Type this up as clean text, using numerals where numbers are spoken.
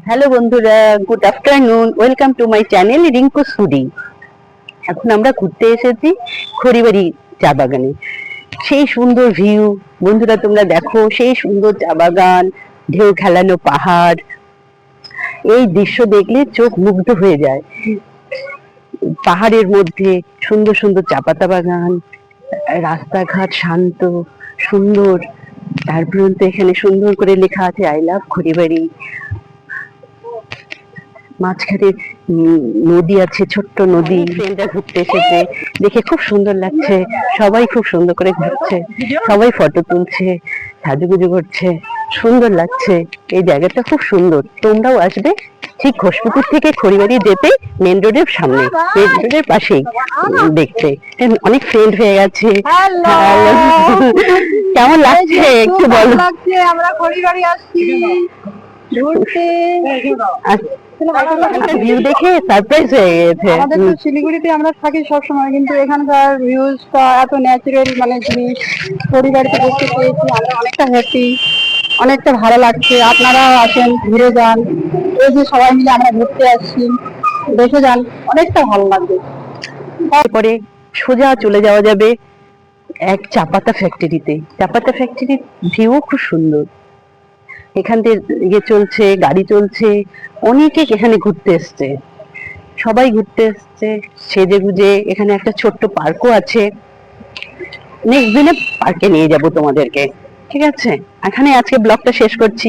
Hello বন্ধুরা, good afternoon. Welcome to my channel Rinku Suri. এখন আমরা ঘুরতে এসেছি খড়িবাড়ি চা বাগানে। সেই সুন্দর ভিউ বন্ধুরা, তোমরা দেখো, সেই সুন্দর চা বাগান, ঢেউ খেলানো পাহাড়। এই দৃশ্য দেখলে চোখ মুগ্ধ হয়ে যায়। পাহাড়ের মধ্যে সুন্দর সুন্দর চা পাতা বাগান, রাস্তাঘাট শান্ত সুন্দর। তারপর এখানে সুন্দর করে লেখা আছে আই লাভ খড়িবাড়ি। মাঝখানে নদী আছে, ছোট্ট নদী। ফ্রেন্ডরা ঘুরতে এসেছে, দেখে খুব সুন্দর লাগছে। সবাই খুব সুন্দর করে ঘুরছে, সবাই ফটো তুলছে, সাজুগুজু করছে, সুন্দর লাগছে। এই জায়গাটা খুব সুন্দর, তোমরাও আসবে। ঠিক ঘোষপুকুর থেকে খড়িবাড়ি যেতে মেন রোডের সামনে, মেন রোডের পাশেই দেখতে। অনেক ফ্রেন্ড হয়ে গেছে। কেমন লাগছে একটু বলো। আমরা খড়িবাড়ি আসছি ঘুরতে। ভিউ দেখে সারপ্রাইজ হয়ে গেছে। আমাদের তো শিলিগুড়িতে আমরা থাকি সবসময়, কিন্তু এখানকার ভিউজটা এত ন্যাচারাল মানে জিনিস খড়িবাড়িতে দেখতে পেয়েছি। আমরা অনেকটা হ্যাপি, অনেকটা ভালো লাগছে। আপনারাও আসেন, ঘুরে যান। এই যে সবাই মিলে আমরা ঘুরতে আসছি, দেখে যান, অনেকটা ভালো লাগবে। তারপরে সোজা চলে যাওয়া যাবে এক চাপাতা ফ্যাক্টরিতে। চাপাতা ফ্যাক্টরির ভিউ খুব সুন্দর। এখান থেকে চলছে, গাড়ি চলছে, অনেকে এখানে ঘুরতে এসছে। সবাই ঘুরতে এসছে সেজে গুজে। এখানে একটা ছোট্ট পার্কও আছে। নেক্সট দিনে পার্কে নিয়ে যাব তোমাদেরকে, ঠিক আছে? এখানে আজকে ব্লগটা শেষ করছি।